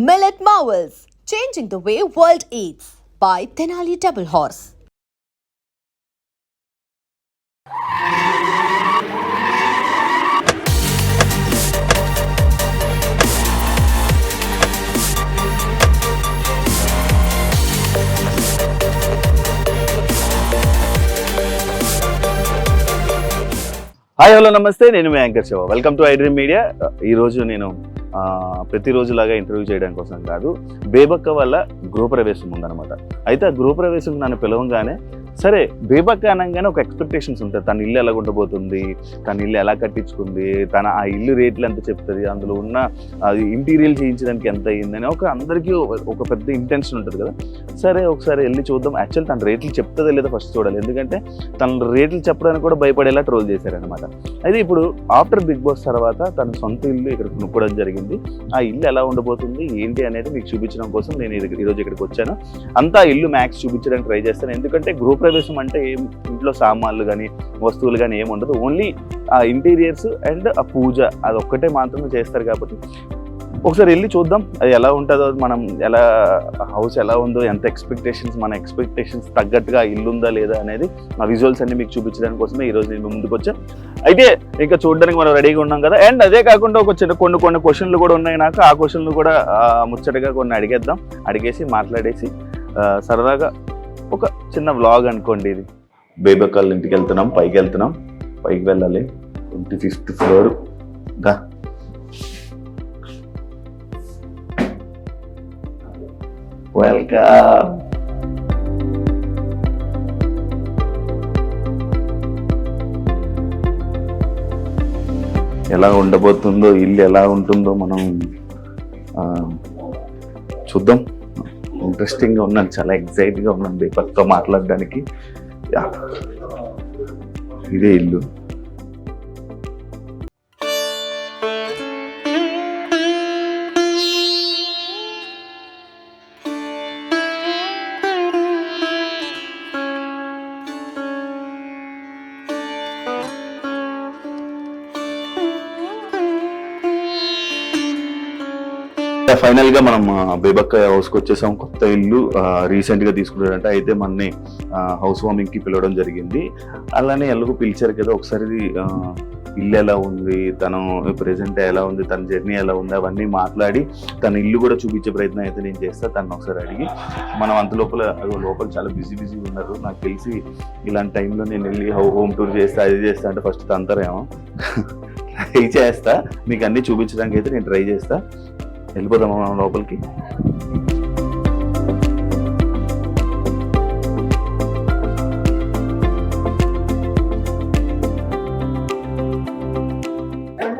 Millet Marvels, changing the way world eats by Tenali Double Horse. Hi hello నమస్తే, నేను మీ యాంకర్ Shiva. Welcome to iDream Media. ఈరోజు నేను ప్రతిరోజులాగా ఇంటర్వ్యూ చేయడం కోసం కాదు, బేబక్క వల్ల గృహప్రవేశం ఉందన్నమాట. అయితే ఆ గృహప్రవేశం నన్ను పిలవంగానే సరే, బేబక్క అనగానే ఒక ఎక్స్పెక్టేషన్స్ ఉంటుంది. తన ఇల్లు ఎలా ఉండబోతుంది, తన ఇల్లు ఎలా కట్టించుకుంది, తన ఆ ఇల్లు రేట్లు ఎంత చెప్తుంది, అందులో ఉన్న అది ఇంటీరియల్ చేయించడానికి ఎంత అయ్యిందని అందరికీ ఒక పెద్ద ఇంటెన్షన్ ఉంటుంది కదా. సరే ఒకసారి వెళ్ళి చూద్దాం. యాక్చువల్ తన రేట్లు చెప్తుందో లేదో ఫస్ట్ చూడాలి, ఎందుకంటే తన రేట్లు చెప్పడానికి కూడా భయపడేలా ట్రోల్ చేశారనమాట. అయితే ఇప్పుడు ఆఫ్టర్ బిగ్ బాస్ తర్వాత తన సొంత ఇల్లు ఇక్కడ కొనుక్కోవడం జరిగింది. ఆ ఇల్లు ఎలా ఉండబోతుంది ఏంటి అనేది మీకు చూపించడం కోసం నేను ఈరోజు ఇక్కడికి వచ్చాను. అంతా ఇల్లు మ్యాక్స్ చూపించడానికి ట్రై చేస్తాను, ఎందుకంటే గృహప్రవేశం అంటే ఇంట్లో సామాన్లు కానీ వస్తువులు కానీ ఏమి ఉండదు, ఓన్లీ ఆ ఇంటీరియర్స్ అండ్ ఆ పూజ అది ఒక్కటే మాత్రమే చేస్తారు. కాబట్టి ఒకసారి వెళ్ళి చూద్దాం అది ఎలా ఉంటుందో, మనం ఎలా హౌస్ ఎలా ఉందో, ఎంత మన ఎక్స్పెక్టేషన్స్ తగ్గట్టుగా ఇల్లు ఉందా లేదా అనేది ఆ విజువల్స్ అన్ని మీకు చూపించడానికి కోసమే ఈరోజు నేను ముందుకు వచ్చాను. అయితే ఇంకా చూడడానికి మనం రెడీగా ఉన్నాం కదా. అండ్ అదే కాకుండా ఒక చిన్న కొన్ని క్వశ్చన్లు కూడా ఉన్నాయి నాకు. ఆ క్వశ్చన్లు కూడా ముచ్చటగా కొన్ని అడిగేసి మాట్లాడేసి సరదాగా ఒక చిన్న వ్లాగ్ అనుకోండి. ఇది బేబక్కళ్ళ ఇంటికి వెళ్తున్నాం, పైకి వెళ్ళాలి. 25th ఫ్లోర్ దా. వెల్కమ్. ఎలా ఉండబోతుందో, ఇల్లు ఎలా ఉంటుందో మనం చూద్దాం. ఇంట్రెస్టింగ్గా ఉన్నాను, చాలా ఎక్సైట్గా ఉన్నాను బేబక్కతో మాట్లాడడానికి. ఇదే ఇల్లు. ఫైనల్ గా మనం బేబక్క హౌస్కి వచ్చేసాం. కొత్త ఇల్లు రీసెంట్ గా తీసుకున్నారంట. అయితే మనని హౌస్ వార్మింగ్ కి పిలవడం జరిగింది. అలానే ఎలాగో పిలిచారు కదా, ఒకసారి ఇల్లు ఎలా ఉంది, తను ప్రెసెంట్ ఎలా ఉంది, తన జర్నీ ఎలా ఉంది, అవన్నీ మాట్లాడి తన ఇల్లు కూడా చూపించే ప్రయత్నం అయితే నేను చేస్తా. తను ఒకసారి అడిగి మనం అంత లోపల చాలా బిజీ ఉన్నారు. నాకు తెలిసి ఇలాంటి టైంలో నేను వెళ్ళి హోమ్ టూర్ చేస్తా, అది చేస్తా అంటే ఫస్ట్ తంతరేమో. ట్రై చేస్తా, మీకు అన్ని చూపించడానికి అయితే నేను ట్రై చేస్తా. వెళ్ళిపోదాం మనం లోపలికి.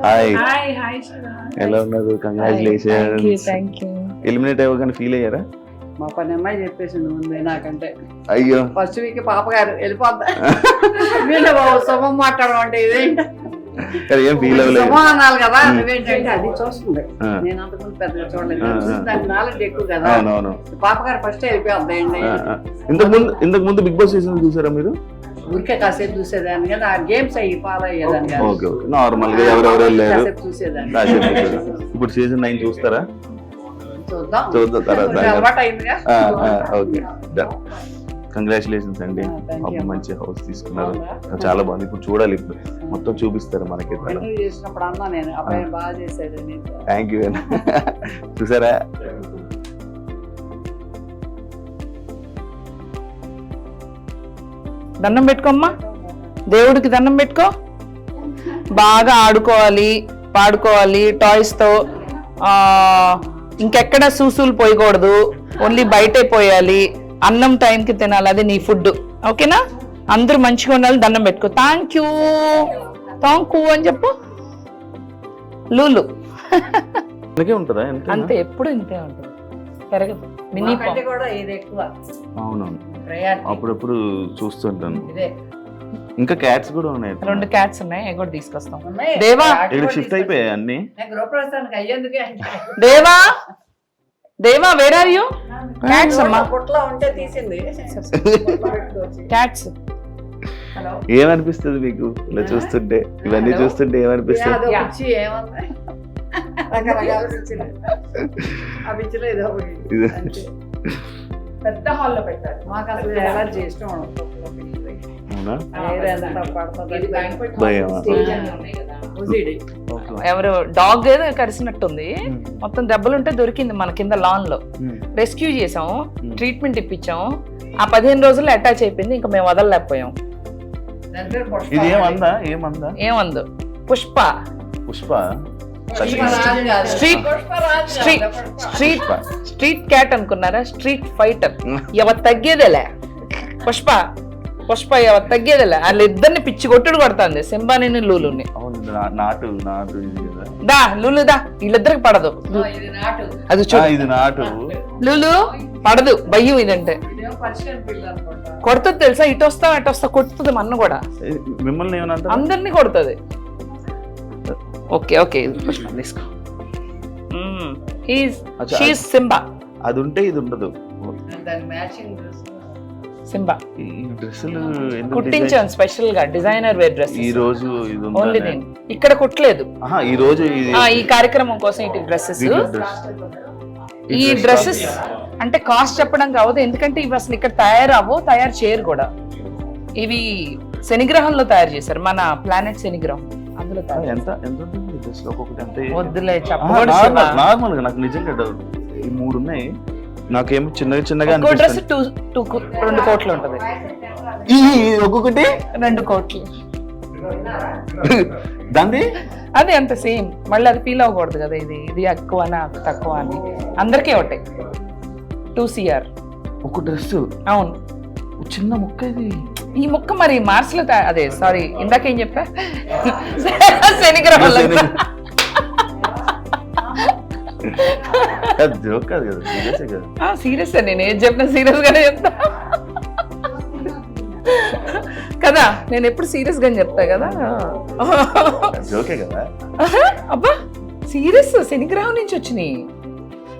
హాయ్, ఎలా ఉన్నారు? కంగ్రాచులేషన్స్. ఎలిమినేట్ అవ్వగానే ఫీల్ అయ్యారా? మా పని అమ్మాయి చెప్పేసింది ముందే నాకంటే. అయ్యో, ఫస్ట్ వీక్ పాప గారు వెళ్ళిపోద్దా శుభం మాట్లాడడం అంటే ఇదేంటి ఏం ఫీల్ అవ్వలేదు అనాలి కదా. నువ్వేంటంటే అది చూస్తుంది, నేను అంతకుముందు పెద్దగా చూడలేదు, దాని నాలెడ్జ్ ఎక్కువ కదా. పాప గారు ఫస్ట్ వెళ్ళిపోద్దాయండి. ఇంతకు ముందు బిగ్ బాస్ సీజన్ చూసారా మీరు? ఊరికే కాసేపు చూసేదాన్ని కదా, ఆ గేమ్స్ అయ్యి ఫాలో అయ్యేదాన్ని కదా. ఓకే ఓకే, నార్మల్ గా ఎవరెవరు వెళ్ళారు చూసేదాన్ని. ఇప్పుడు సీజన్ 9 చూస్తారా? చూద్దాం తర్వాత. అలవాటు అయిందిగా. ఓకే, కంగ్రాచులేషన్స్ అండి. మంచి హౌస్ తీసుకున్నారు, చాలా బాగుంది. ఇప్పుడు చూడాలి, ఇప్పుడు మొత్తం చూపిస్తారు మనకి. Thank you. చూసారా? దండం పెట్టుకోమ్మా, దేవుడికి దండం పెట్టుకో. బాగా ఆడుకోవాలి, పాడుకోవాలి టాయ్స్తో. ఇంకెక్కడ సూసులు పోయకూడదు, ఓన్లీ బయటే పోయాలి. అన్నం టైంకి తినాలి, అది నీ ఫుడ్. ఓకేనా? అందరూ మంచిగా ఉండాలి. దండం పెట్టుకో. థ్యాంక్ యూ అని చెప్పు. లూలు అంతే, ఎప్పుడు ఇంతే ఉంటుంది, పెరగదు. మినీ అవునవును, అప్పుడప్పుడు చూస్తుంటాను. ఇంకా క్యాట్స్ కూడా ఉన్నాయి, 2 క్యాట్స్ ఉన్నాయి, అవి కూడా తీసుకొస్తాం. దేవా ఇక్కడ షిఫ్ట్ అయిపోయాయి అన్ని. దేవా వేర్ ఆర్ యూ? క్యాట్స్ అమ్మా, క్యాట్స్. ఏమనిపిస్తుంది మీకు ఇలా చూస్తుంటే, ఇవన్నీ చూస్తుంటే ఏమనిపిస్తుంది? రకరకాల రుచులు. ఆ రుచిలో ఏదో ఒకటి. ఇది- అంతే. పెద్ద హాల్లో పెట్టారు. మాకు అసలు ఎలర్జీ ఇష్టం ఉండదు. అవునా? వేరే ఎంత పడుతుంది భయమా? OCD. ఎవరు డాగ్ ఏదో కరిసినట్టుంది, మొత్తం దెబ్బలుంటే దొరికింది మన కింద లాన్ లో. రెస్క్యూ చేసాం, ట్రీట్మెంట్ ఇప్పించాం. ఆ 15 రోజుల్లో అటాచ్ అయిపోయింది, ఇంకా మేము వదలలేకపోయాం. దాని పేరు పుష్ప. ఇది ఏమందా? ఏమందా? ఏమందు పుష్ప. పుష్ప పుష్పరాజు కాదు. స్ట్రీట్ పుష్పరాజు స్ట్రీట్ కాదు, పుష్ప. స్ట్రీట్ స్ట్రీట్ క్యాట్ అనుకున్నారా? Street fighter. ఎవరు తగ్గేదేలే పుష్ప. పుష్ప ఎవరు తగ్గేదేలే. వాళ్ళిద్దరిని పిచ్చి కొట్టుడు కొడుతుంది, సింబాని లూలుని. అవును, నాటు నాటు ఇది కదా. దా లూలు దా, వీళ్ళిద్దరికి పడదు. ఇది నాటు. అది ఆ, చూడు, ఇది నాటు. లూలు పడదు, భయం ఇదంటే. ఇదేమో పర్షియన్ పిల్ల అనుకుంటా. కొడుతుంది తెలుసా, ఇటు వస్తా అటు వస్తా కొడుతుంది మన్న కూడా, మిమ్మల్ని ఏమన్నా అందరినీ కొడుతుంది. ఓకే ఓకే తీసుకో. అచ్చా. షీఈ్ సింబా. అది ఉంటే ఇది ఉండదు. దాని మ్యాచింగ్ డ్రెస్. సింబా ఈ డ్రెస్సులు ఎందుకు కుట్టించాను స్పెషల్ గా, డిజైనర్ వేర్ డ్రెస్. ఈ రోజు ఇది ఉందా? ఓన్లీ నేను ఇక్కడ కుట్టలేదు. ఆహా, ఈ రోజు ఇది ఈ కార్యక్రమం కోసం ఇటు డ్రెస్సెస్. వీటి డ్రెస్. ఈ డ్రెస్సెస్ అంటే కాస్ట్ చెప్పడం కావద్దు, ఎందుకంటే ఇవి అసలు ఇక్కడ తయారు చేయరు కూడా. ఇవి శనిగ్రహంలో తయారు చేశారు, మన ప్లానెట్ శనిగ్రహం, అందులో తయారు. ఎంత ఎంత ఉంటుంది ఈ డ్రెస్? ఒక్కొక్కటి ఎంత? వద్దులే చెప్పకూడదు శివ. నార్మల్ గా నాకు నిజంగా డౌట్. ఈ 3 ఉన్నాయి, నాకేమో చిన్నగా చిన్నగా ఒక్కో డ్రెస్ అనిపిస్తుంది. 2 కోట్లు ఉంటది. ఈ ఒక్కొక్కటి 2 కోట్లు దాన్ని అది అంత సేమ్. మళ్ళీ అది ఫీల్ అవ్వకూడదు కదా, ఇది ఇది ఎక్కువ అది తక్కువ అని. అందరికీ ఒకటే 2 CR. ఒక డ్రెస్ అవును, చిన్న ముక్క ఇది. ఈ ముక్క మరి మార్చ్ లో అదే సారీ ఇందాకేం చెప్పా, శనిగ్రహంలో. జోక్ కాదు కదా, సీరియస్ కదా. సీరియస్ నేను ఏం చెప్పినా సీరియస్ గానే చెప్తా కదా, నేను ఎప్పుడు సీరియస్ గానే చెప్తా కదా. జోకే కదా. అబ్బా సీరియస్, శనిగ్రహం నుంచి వచ్చినాయి.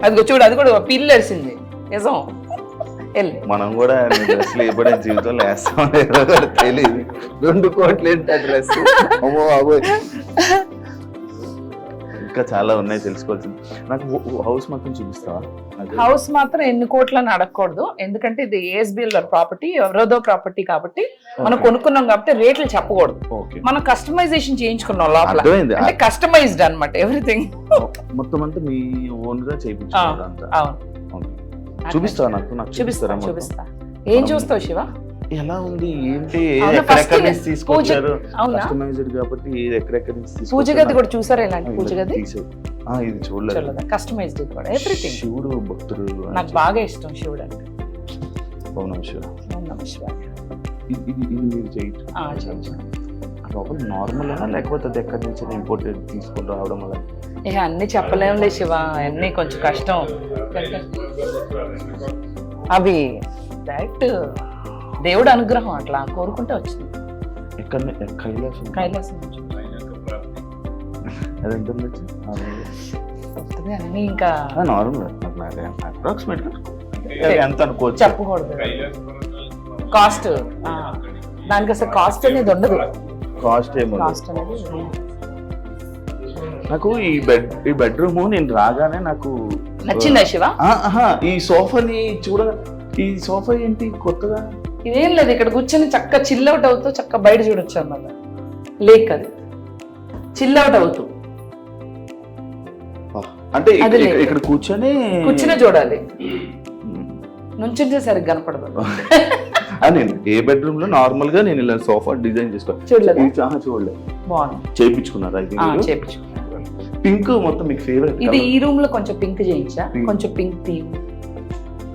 అదిగో చూడు, అది కూడా పిల్లి వేసింది నిజం. వెళ్ళి మనం కూడా డ్రెస్లు ఎప్పుడైనా జీవితంలో వేస్తాం లేదో కూడా తెలియదు. 2 కోట్లు ఏంటి ఆ డ్రెస్? అమ్మో బాబోయ్, ఇంకా చాలా ఉన్నాయి తెలుసుకోవాల్సింది. నాకు హౌస్ మొత్తం చూపిస్తావా? హౌస్ మాత్రం ఎన్ని కోట్లని అడగకూడదు, ఎందుకంటే ఇది ASBL ప్రాపర్టీ, ఎవరోదో ప్రాపర్టీ కాబట్టి మనం కొనుక్కున్నాం కాబట్టి రేట్లు చెప్పకూడదు. ఓకే, మనం కస్టమైజేషన్ చేయించుకున్నాం లోపల, అర్థమైంది. అంటే కస్టమైజ్డ్ అన్నమాట ఎవ్రీథింగ్. మొత్తం అంతా మీ ఓన్ గా చేయించుకోవాలి అంతా. అవును, చూపిస్తావా? నాకు చూపిస్తారా? చూపిస్తా. ఏం చూస్తావు శివ? ఎలా ఉంది ఏంటి, అవునా, ఎక్కడెక్కడ first నుంచి తీసుకొచ్చారు? అవునా? కస్టమైజ్డ్ కాబట్టి ఎక్కడెక్కడ నుంచి పూజ తీసుకొచ్చారు? గది కూడా చూసారా? ఇలాంటి పూజ గది ఇది చూడలేదు. కస్టమైజ్డ్ కూడా ఎవ్రీథింగ్. శివుడు భక్తుడు నాకు బాగా ఇష్టం శివుడు అంటే. అవునా? శివుడు ఓం నమః శివాయ. ఇది మీరు చేయొచ్చు. చేయించు. లోపల నార్మల్ అయినా లేకపోతే అది ఎక్కడి నుంచి ఇంపోర్టెడ్ తీసుకొని రావడం వల్ల? ఇక అన్ని చెప్పలేములే శివ, అన్ని కొంచెం కష్టం. అవి డైరెక్ట్ దేవుడు అనుగ్రహం, అట్లా కోరుకుంటే వచ్చింది. ఎక్కడ కైలాసం? కైలాసం నుంచి అది ఎంత ఉండొచ్చు? వస్తుంది అన్ని. ఇంకా నార్మల్ అప్రాక్సిమేట్ ఎంత అనుకోవచ్చు? చెప్పకూడదు కాస్ట్. దానికి అసలు కాస్ట్ అనేది ఉండదు. కాస్ట్ ఏమో. కాస్ట్ అనేది నాకు ఈ బెడ్రూమ్ నేను రాగానే నాకు నచ్చిందా శివ? ఈ సోఫాని చూడ, ఈ సోఫా ఏంటి కొత్తగా? ఇదేం లేదు, ఇక్కడ కూర్చొని చక్క చిల్అవుట్ అవుతూ చక్క బయట చూడొచ్చు అన్నమాట. లేక్ అది చిల్అవుట్ అవుతూ, అంటే అది లేదు. ఇక్కడ కూర్చొని చూడాలి, నుంచుంటే సరిగ్గా కనపడదు. నేను ఏ బెడ్రూమ్ లో నార్మల్ గా నేను ఇలా సోఫా డిజైన్ చేసుకోవాలి. చూడలేదు, చూడలేదు. బాగుంది. చేయించుకున్నారా? చేయించు. పింక్ మొత్తం మీకు ఫేవరెట్? ఇది ఈ రూమ్ లో కొంచెం పింక్ చేయించా, Pink. కొంచెం పింక్ థీమ్,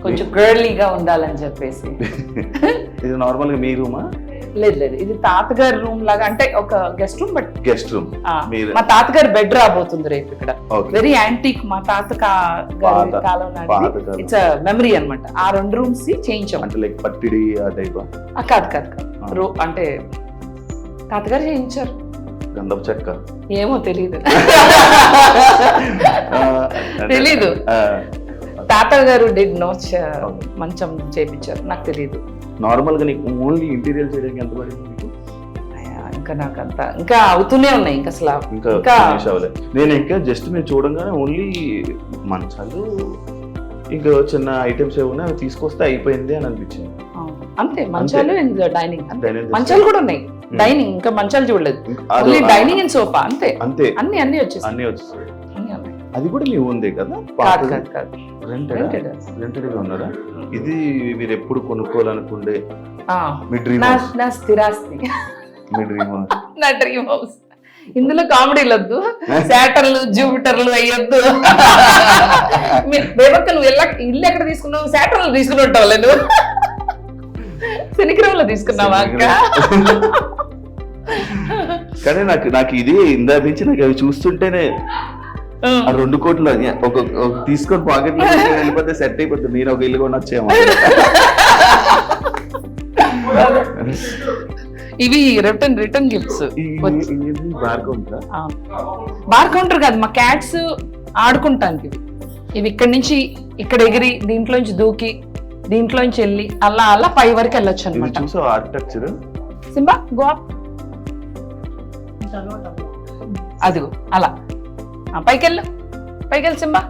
కొంచెం గర్లీగా ఉండాలని చెప్పేసి. ఇది నార్మల్ గా మీ రూమా? లేదు లేదు, ఇది తాతగారి రూమ్ లాగా, అంటే ఒక guest room, but guest room. మా తాతగారి బెడ్ రాబోతుంది రేపు ఇక్కడ. Okay. వెరీ యాంటీక్, మా తాత పాత కాలం కాలం. ఇట్స్ మెమరీ అన్నమాట. ఆ 2 రూమ్స్ చేయించాం. అంటే లైక్ పట్టిడి ఆ టైప్? కాదు కాదు కాదు, అంటే తాతగారు చేయించారు. గంధపు చెక్క? ఏమో తెలీదు. తెలీదు. తాతగారు డిడ్ నో మంచం చేయించారు, నాకు తెలీదు. నార్మల్ గా నీకు ఓన్లీ ఇంటీరియర్ చేయడానికి ఎంత పడింది మీకు? ఇంకా నాకంత ఇంకా అవుతూనే ఉన్నాయి ఇంకా అసలు ఇంకా ఇంకా finish అవ్వలేదు. నేను ఇంకా జస్ట్ నేను చూడంగానే ఓన్లీ మంచాలు ఇంకా చిన్న ఐటమ్స్ ఏమన్నా అవి తీసుకొస్తే అయిపోయింది అని అనిపించింది. అంతే మంచాలు అండ్ డైనింగ్ Dining మంచాలు కూడా ఉన్నాయి. డైనింగ్ ఇంకా మంచాలు చూడలేదు, అది- ఓన్లీ డైనింగ్ అండ్ సోఫా అంతే. అంతే అన్ని వచ్చేసి అన్నీ వచ్చేసాయి. అన్ని ఉన్నాయి. అది కూడా మీ ఉంది కదా? కాదు కాదు కాదు రెంటెడ్ Rented. గా ఉన్నారా? ఇది మీరు ఎప్పుడు కొనుక్కోవాలనుకుంటే ఆ, మీ డ్రీమ్ హౌస్, నా స్థిరాస్తి, మీ డ్రీమ్ హౌస్. నా డ్రీమ్ హౌస్. ఇందులో కామెడీలు వద్దు, శాటర్లు జూపిటర్లు అయ్యొద్దు. బేబక్క నువ్వు ఇల్లు ఎక్కడ తీసుకున్నావు? శాటర్లు తీసుకుని ఉంటావు నువ్వు. శనిగ్రహంలో తీసుకున్నావా అక్క? కానీ నాకు ఇది ఇందా నుంచి నాకు అవి చూస్తుంటేనే ఆ 2 కోట్లు ఒక తీసుకొని పాకెట్ లో వెళ్ళిపోతే సెట్ అయిపోతుంది. నేను ఒక ఇల్లు కొనొచ్చేమో. ఇవి రిటర్న్ గిఫ్ట్స్. బార్ కౌంటర్ కాదు, మా క్యాట్స్ ఆడుకుంటానికి ఇవి ఇక్కడి నుంచి ఇక్కడ ఎగిరి దీంట్లోంచి దూకి దీంట్లోంచి వెళ్ళి అలా అలా పై వరకు వెళ్ళొచ్చు అనమాట. చూసావు ఆర్కిటెక్చర్? సింబా గో అప్, అదిగో అలా పైకెళ్ళు సింబా.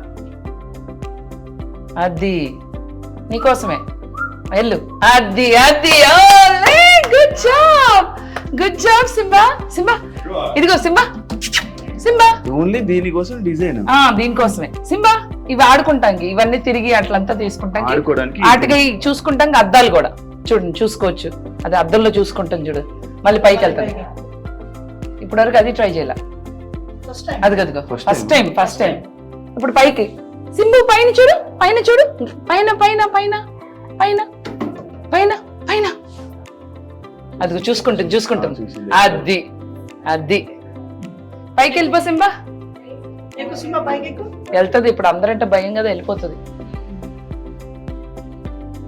అది నీకోసమే, వెళ్ళు. అది గుడ్ జాబ్ సింబా. ఇదిగో సింబా ఓన్లీ దీనికోసం డిజైన్, దీనికోసమే సింబా. ఇవి ఆడుకుంటానికి, ఇవన్నీ తిరిగి అట్లంతా తీసుకుంటాం, ఆడుకోవడానికి. వాటికి చూసుకుంటాం. అద్దాలు కూడా చూడండి, చూసుకోవచ్చు. అది అద్దంలో చూసుకుంటాం చూడు. మళ్ళీ పైకి వెళ్తాం. ఇప్పటివరకు అది ట్రై చేయాల. అదిగో ఫస్ట్ టైం. ఇప్పుడు పైకి సింబు, పైన చూడు. పైన అదిగో చూసుకుంటాం. అది పైకి వెళ్ళిపో సింబా. వెళ్తుంది ఇప్పుడు. అందరంటే భయం కదా, వెళ్ళిపోతుంది.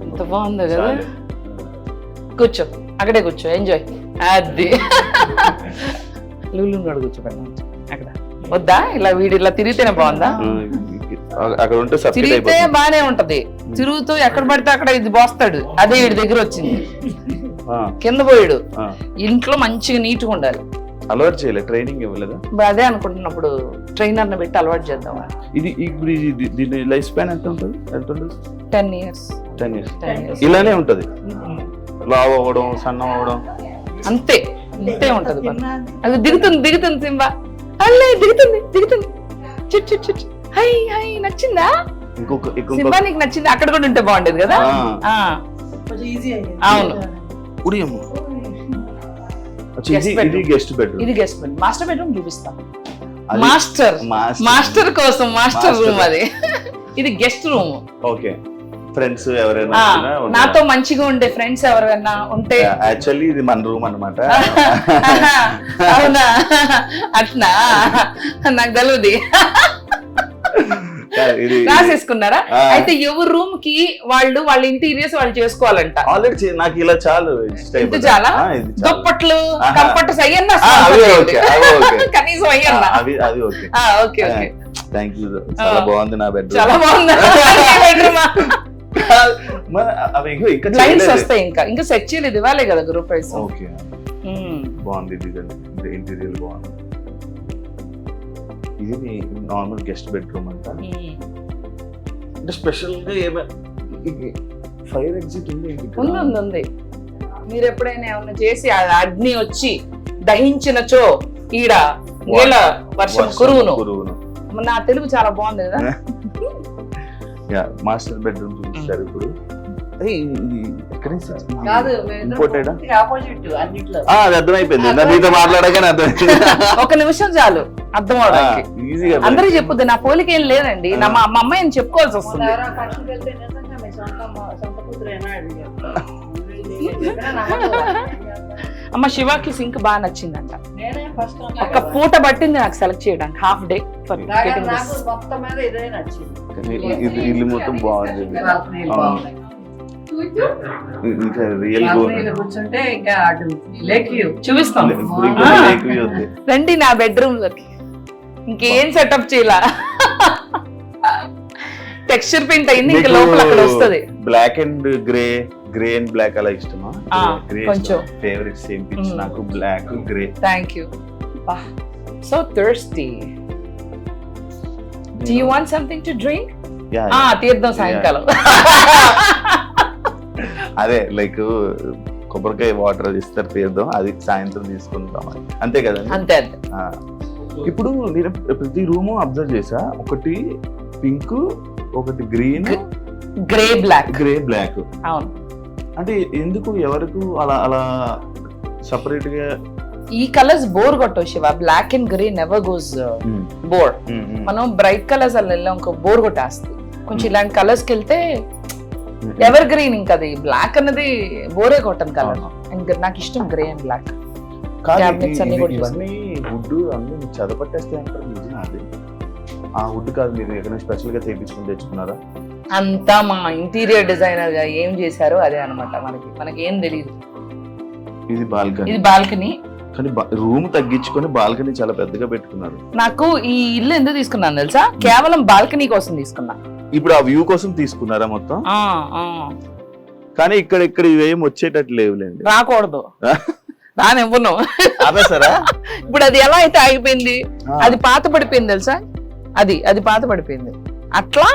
ఎంత బాగుంది కదా. కూర్చో, అక్కడే కూర్చో, ఎంజాయ్. అది లూలు కూర్చోబెట్టాను అక్కడ. వద్దా? ఇలా వీడు ఇలా తిరిగితేనే బాగుందా? అక్కడ ఉంటే తిరిగితే బానే ఉంటది. తిరుగుతూ ఎక్కడ పడితే అక్కడ ఇది బోస్తాడు. అదే వీడి దగ్గర వచ్చింది. కింద పోయాడు. ఇంట్లో మంచిగా నీట్గా ఉండాలి. అలవాటు చేయలేదు, ట్రైనింగ్ ఇవ్వలేదా? అదే అనుకుంటున్నప్పుడు ట్రైనర్ ని పెట్టి అలవాటు చేద్దాం. ఇది ఇప్పుడు దీని లైఫ్ స్పాన్ ఎంత ఉంటుంది? 10 years. 10 years ఇలానే ఉంటది. లావ్ అవ్వడం, సన్నం అవ్వడం అంతే ఉంటది. అది దిగుతుంది సింబా. అల్లే దిగుతుంది. చుట్ హై నచ్చిందా సింబా? నీకు నచ్చింది? అక్కడ కూడా ఉంటే బాగుండేది కదా. అవును. ఇది గెస్ట్ బెడ్రూమ్. మాస్టర్ బెడ్రూమ్ చూపిస్తాం. మాస్టర్ కోసం మాస్టర్ రూమ్ అది. ఇది గెస్ట్ రూమ్. ఓకే. ఫ్రెండ్స్ ఎవరైనా నాతో మంచిగా ఉండే ఫ్రెండ్స్ ఎవరైనా ఉంటే. యాక్చువల్లీ ఇది మన రూమ్ అన్నమాట. అవునా? అట్నా? నాకు తెలియదు. రాసేసుకున్నారా? అయితే ఎవరి రూమ్ కి వాళ్ళ ఇంటీరియర్స్ వాళ్ళు చేసుకోవాలంట. ఆల్రెడీ నాకు ఇలా చాలు. చాలా దుప్పట్లు, కంఫర్ట్స్ అయ్యన్నా కనీసం అయ్యన్నా. అది ఓకే. ఓకే. Thank you. చాలా బాగుంది నా బెడ్రూమ్. చాలా బాగుంది. లైన్స్ వస్తాయి. ఇంకా సెట్ చేయలేదు, ఇవ్వాలి కదా గ్రూప్ ప్రైస్. ఓకే. బాగుంది ఇంటీరియర్ బాగుంది. ఇది మీ నార్మల్ గెస్ట్ బెడ్రూమ్ అంట. అంటే స్పెషల్ గా ఫైర్ ఎగ్జిట్ ఉంది. మీరు ఎప్పుడైనా ఏమన్నా చేసి అగ్ని వచ్చి దహించినచో ఈడ నీళ్ళ వర్షం కురువును. నా తెలుగు చాలా బాగుంది కదా. మాస్టర్ బెడ్రూమ్ చూపిస్తారు ఇప్పుడు. అది అర్థమైపోయింది. మీతో మాట్లాడగానే అర్థమైంది. ఒక నిమిషం చాలు అర్థం అవడానికి. అందరూ చెప్పొద్దు, నా పోలిక ఏం లేదండి. మా అమ్మాయిని చెప్పుకోవాల్సి వస్తుంది. అమ్మ శివాకి సింక్ బాగా నచ్చిందంట. ఒక పూట పట్టింది నాకు సెలెక్ట్ చేయడానికి, హాఫ్ డే. ఇల్లు మొత్తం బాగుంది. ఇంకా రియల్ కూర్చుంటే ఇంకా చూపిస్తాం. రండి నా బెడ్రూమ్ లోకి. ఇంకేం సెటప్ చేయాల. టెక్స్చర్ పెయింట్ అయింది, ఇంకా లోపల అక్కడ వస్తుంది. Black and grey and black అలా ఇష్టమా? గ్రే కొంచెం. ఫేవరెట్ సేమ్ పిచ్ నాకు black grey. Thank you. So thirsty. Do you want something to drink? తీర్థం సాయంకాలం. అదే లైక్ కొబ్బరికాయ వాటర్ ఇస్తారు తీర్థం, అది సాయంత్రం తీసుకుంటాం అంతే కదా. అంతే. ఇప్పుడు నేను ప్రతి రూము అబ్జర్వ్ చేసా, ఒకటి పింక్, ఒకటి గ్రీన్, గ్రే బ్లాక్. అవును. అంటే ఎందుకు ఎవరికి అలా అలా సపరేట్ గా? ఈ కలర్స్ బోర్ కొట్టవు Shiva. Black and grey never goes bore. మనం బ్రైట్ కలర్స్ అలా వెళ్ళాం ఇంకో బోర్ కొట్టేస్తుంది. కొంచెం ఇలాంటి కలర్స్ కి వెళ్తే ఎవర్ గ్రీన్, ఇంకా అది బ్లాక్ అన్నది బోరే కొట్టను కలర్. అండ్ నాకు ఇష్టం గ్రే అండ్ బ్లాక్. ఇవన్నీ వుడ్ అన్ని చదపట్టేస్తే అంటారు, నిజం అది? ఆ వుడ్ కాదు, మీరు ఎక్కడైనా స్పెషల్ గా తెప్పించుకుని తెచ్చుకున్నారా? అంతా మా ఇంటీరియర్ డిజైనర్ గా ఏం చేశారో అదే అనమాట. మనకి ఏం తెలియదు. ఇది బాల్కనీ కానీ రూమ్ తగ్గించుకొని బాల్కనీ చాలా పెద్దగా పెట్టుకున్నారు. నాకు ఈ ఇల్లు ఎందుకు తీసుకున్నాను తెలుసా? కేవలం బాల్కనీ కోసం తీసుకున్నా. ఇప్పుడు ఆ వ్యూ కోసం తీసుకున్నారా మొత్తం? కానీ ఇక్కడ ఇవేం వచ్చేటట్టు లేవులేండి. రాకూడదు, రానివ్వను. ఆపేసారా? ఇప్పుడు అది ఎలా అయితే ఆగిపోయింది, అది పాత పడిపోయింది తెలుసా? అది పాత పడిపోయింది. అట్లా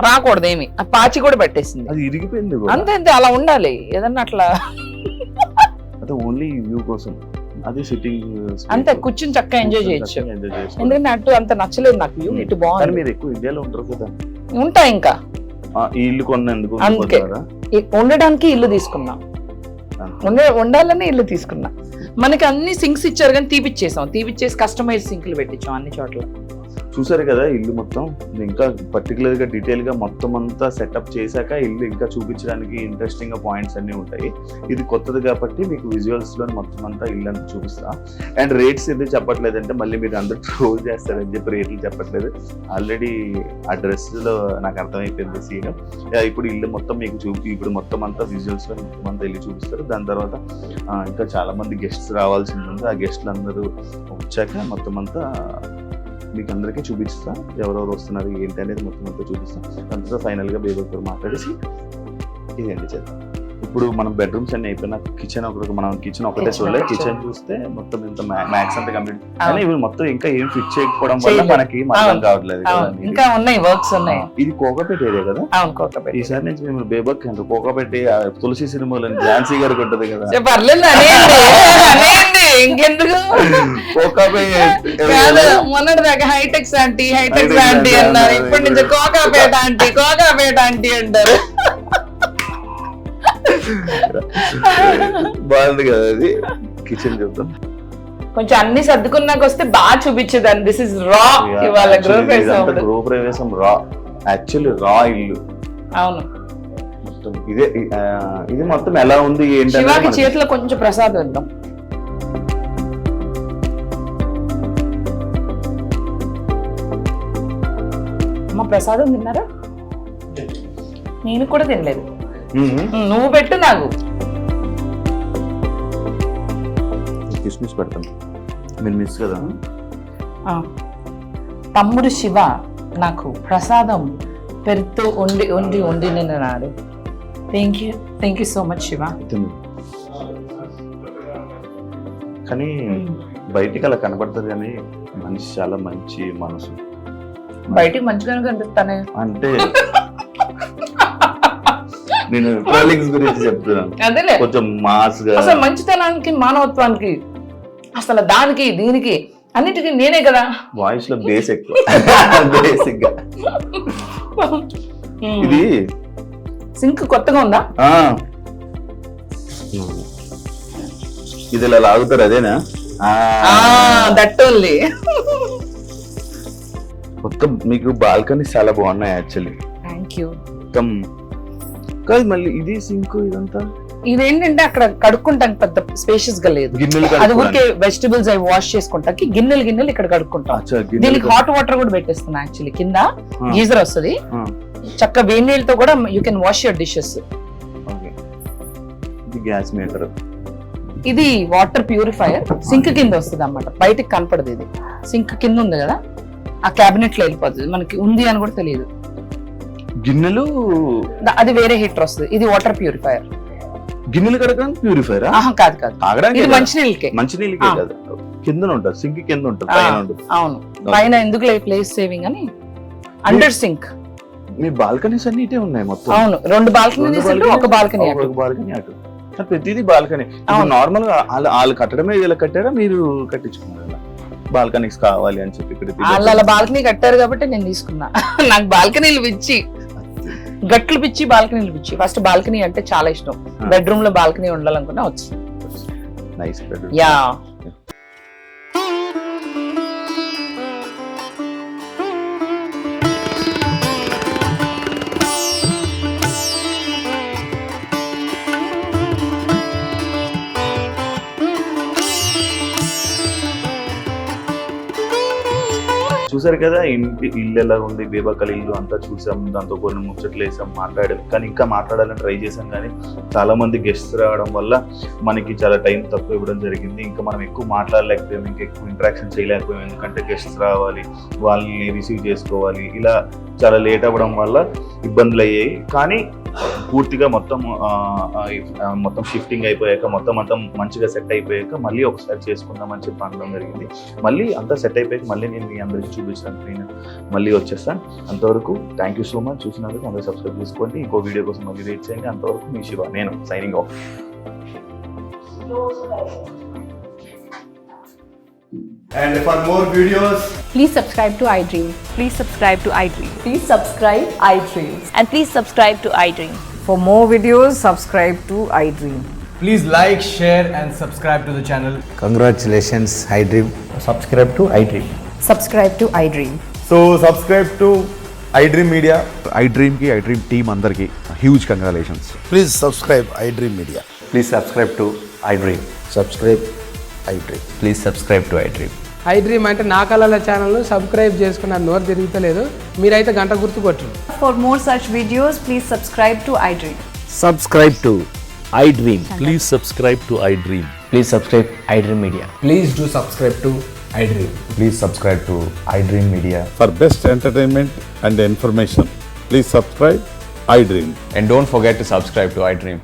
రాకూడదు ఏమి. ఆ పాచి కూడా పెట్టేసింది, అది ఇరిగిపోయింది. అంతే అలా ఉండాలి ఏదన్నా అట్లా. అదే ఓన్లీ వ్యూ కోసం, అది సిట్టింగ్ అంతే, కూర్చుని చక్కగా ఎంజాయ్ చేయొచ్చు. ఎందుకంటే అటు అంత నచ్చలేదు నాకు వ్యూ. ఇటు బాగుంది. మీరు ఎక్కువ ఇండియాలో ఉంటారు కదా? ఉంటా. ఇంకా ఈ ఇల్లు కొన్నందుకు అందుకే ఉండడానికి ఇల్లు తీసుకున్నా, ఉండాలని ఇల్లు తీసుకున్నా. మనకి అన్ని సింక్స్ ఇచ్చారు కానీ తీపిచ్చేసి కస్టమైజ్ సింక్లు పెట్టించాం అన్ని చోట్ల. చూసారు కదా ఇల్లు మొత్తం. ఇంకా పర్టికులర్ గా డీటెయిల్ గా మొత్తం అంతా సెటప్ చేశాక ఇల్లు ఇంకా చూపించడానికి ఇంట్రెస్టింగ్ గా పాయింట్స్ అన్ని ఉంటాయి. ఇది కొత్తది కాబట్టి మీకు విజువల్స్ లో మొత్తం అంతా ఇల్లు అంతా చూపిస్తా. అండ్ రేట్స్ ఎందుకు చెప్పట్లేదంటే మళ్ళీ మీరు అందరూ ట్రోల్ చేస్తారని చెప్పి రేట్లు చెప్పట్లేదు. ఆల్రెడీ ఆ డ్రెస్ లో నాకు అర్థమైపోయింది సీన్. ఇప్పుడు ఇల్లు మొత్తం మీకు ఇప్పుడు మొత్తం అంతా విజువల్స్ లో మొత్తం అంతా ఇల్లు చూపిస్తారు. దాని తర్వాత ఇంకా చాలా మంది గెస్ట్స్ రావాల్సింది ఉంది. ఆ గెస్ట్లు అందరూ వచ్చాక మొత్తం అంతా మీకు అందరికీ చూపిస్తా, ఎవరెవరు వస్తున్నారు ఏంటి అనేది మొత్తం అంతా చూపిస్తాం. దాంతో ఫైనల్ గా బేబీతో మాట్లాడేసి ఇది ఎండ్ చేద్దాం. ఇప్పుడు మనం బెడ్రూమ్స్ అన్ని అయిపోయినా మనం కిచెన్ ఒకటే చూడలేదు. కిచెన్ చూస్తే మొత్తం ఇంత మ్యాక్స్ అంతా కంప్లీట్. కానీ ఇవి మొత్తం ఇంకా ఏం ఫిట్ చేయకపోవడం వల్ల మనకి అర్థం కావట్లేదు. ఇంకా ఉన్నాయి, వర్క్స్ ఉన్నాయి. ఇది కోకాపేట ఏరియా కదా? ఈసారి నుంచి మేము బేబక్ కోకాపేట తులసి సినిమాలో ఝాన్సీ గారికి ఉంటది కదా. ఇంకెందుకు మొన్నటిదాకా హైటెక్స్ ఆంటీ అన్నారు, ఇప్పటి నుంచి కోకాపేట ఆంటీ అంటారు. బాగుంది కదా అది. కిచెన్ చూద్దాం. కొంచెం అన్ని సర్దుకున్నాక వస్తే బాగా చూపించేదాన్ని. దిస్ ఇస్ రా. ఇవాళ గృహప్రవేశం రా, యాక్చువల్లీ రా ఇల్లు. అవును, మొత్తం ఇది మొత్తం ఎలా ఉంది ఏంటంటే చేతిలో కొంచెం ప్రసాదం ఇద్దాం. అమ్మ ప్రసాదం తిన్నారా? నేను కూడా తినలేదు. నువ్వు పెట్టు నాకు. కిస్మిస్ పెడతాను, మీరు మిస్ కదా. తమ్ముడు శివ నాకు ప్రసాదం పెరుతో వండి నిన్నాడు. Thank you so much Shiva. కానీ బయటికి అలా కనబడుతుంది కానీ మనిషి చాలా మంచి మనసు. బయటికి మంచిగానే కనిపిస్తానే అంటే నేను ట్రోలింగ్స్ గురించి చెప్తున్నాను. అదేలే, కొంచెం మాస్ గా. అసలు మంచితనానికి మానవత్వానికి అసలు దానికి దీనికి అన్నిటికీ నేనే కదా. వాయిస్ లో బేస్ ఎక్కువ. బేసిక్ గా ఇది సింక్ కొత్తగా ఉందా? ఇది ఇలా లాగుతారు అదేనా? That only. మొత్తం మీకు బాల్కనీ చాలా బాగున్నాయి యాక్చువల్లీ. Thank you. మొత్తం కాదు మళ్ళీ ఇది సింక్ ఇదంతా. ఇదేంటంటే అక్కడ కడుక్కుంటానికి పెద్ద స్పేషియస్ గా లేదు. అది ఊరికే వెజిటబుల్స్ అవి వాష్ చేసుకుంటాకి గిన్నెలు ఇక్కడ కడుక్కుంటాం. దీనికి హాట్ వాటర్ కూడా పెట్టేస్తున్నా. యాక్చువల్లీ కింద గీజర్ వస్తుంది, చక్క వేడి నీళ్ళతో కూడా you can wash your dishes. Gas meter. ఇది వాటర్ ప్యూరిఫైయర్ సింక్ కింద వస్తుంది అన్నమాట. బయటకి కనపడదు. ఇది సింక్ కింద ఉంది కదా, ఆ క్యాబినెట్ లో వెళ్ళిపోతుంది. మనకి ఉంది అని కూడా తెలియదు. గిన్నెలు అది వేరే హీటర్ వస్తుంది, ఇది వాటర్ ప్యూరిఫైయర్. గిన్నెలు కడగడానికి ప్యూరిఫైరా? కాదు కాదు, తాగడానికి ఇది మంచినీళ్ళకే. మంచినీళ్ళకే కదా, కింద ఉంటుంది, సింక్ కింద ఉంటుంది, పైన ఉంటుంది. అవును, పైన ఎందుకు ప్లేస్ సేవింగ్ అని అండర్ సింక్. మీ బాల్కనీస్ అన్ని ఇటే ఉన్నాయి మొత్తం? అవును, 2 బాల్కనీస్ ఉంటే ఒక బాల్కనీ అటు. బాల్కనీ అటు, ప్రతిదీ బాల్కనీ. నార్మల్ గా వాళ్ళు కట్టడమే ఇలా కట్టారా, మీరు కట్టించుకున్నారా? బాల్కనీస్ కావాలి అని చెప్పి వాళ్ళు అలా బాల్కనీ కట్టారు కాబట్టి నేను తీసుకున్నా. నాకు బాల్కనీలు పిచ్చి, గట్లు పిచ్చి, బాల్కనీలు పిచ్చి. ఫస్ట్ బాల్కనీ అంటే చాలా ఇష్టం, బెడ్రూమ్ లో బాల్కనీ ఉండాలనుకున్నా వచ్చింది. నైస్. యా. చూసారు కదా ఇల్లు ఎలా ఉంది, బేబక్కల ఇల్లు అంతా చూసాం, దాంతో కొన్ని ముచ్చట్లు వేసాం, మాట్లాడాం. కానీ ఇంకా మాట్లాడాలని ట్రై చేసాం, కానీ చాలా మంది గెస్ట్స్ రావడం వల్ల మనకి చాలా టైం తక్కువ ఇవ్వడం జరిగింది. ఇంకా మనం ఎక్కువ మాట్లాడలేకపోయాం, ఇంకా ఎక్కువ ఇంటరాక్షన్ చేయలేకపోయాం. ఎందుకంటే గెస్ట్స్ రావాలి, వాళ్ళని రిసీవ్ చేసుకోవాలి, ఇలా చాలా లేట్ అవ్వడం వల్ల ఇబ్బందులు అయ్యాయి. కానీ పూర్తిగా మొత్తం షిఫ్టింగ్ అయిపోయాక, మొత్తం అంతా మంచిగా సెట్ అయిపోయాక మళ్ళీ ఒకసారి చేసుకుందామని చెప్పి అనడం జరిగింది. మళ్ళీ అంతా సెట్ అయిపోయాక మళ్ళీ నేను మీ అందరికీ చూపించడానికి నేను మళ్ళీ వచ్చేస్తాను. అంతవరకు థ్యాంక్ యూ సో మచ్. చూసినందుకు అందరూ సబ్స్క్రైబ్ చేసుకోండి. ఇంకో వీడియో కోసం మళ్ళీ వెయిట్ చేయండి. అంతవరకు మీ శివ, నేను signing off. And for more videos, Please subscribe to iDream. Please subscribe to iDream. Please subscribe iDream. And please subscribe to iDream. For more videos, subscribe to iDream. please like, share and subscribe to the channel. Congratulations, iDream. Subscribe to iDream. Subscribe to iDream. So subscribe to iDream Media. iDream team అందరికి huge congratulations. Please subscribe iDream Media. Please subscribe to iDream. Subscribe iDream. Please subscribe to iDream. iDream అంటే నా కళల ఛానల్ను subscribe చేసుకున్న నోరు తిరుగుతలేదు, మీరైతే గంట గుర్తు కొట్టండి. For more such videos, please subscribe to iDream. Subscribe to iDream. Please subscribe to iDream. Please subscribe iDream Media. Please do subscribe to iDream. Please subscribe to iDream Media. For best entertainment and information, please subscribe iDream. And don't forget to subscribe to iDream.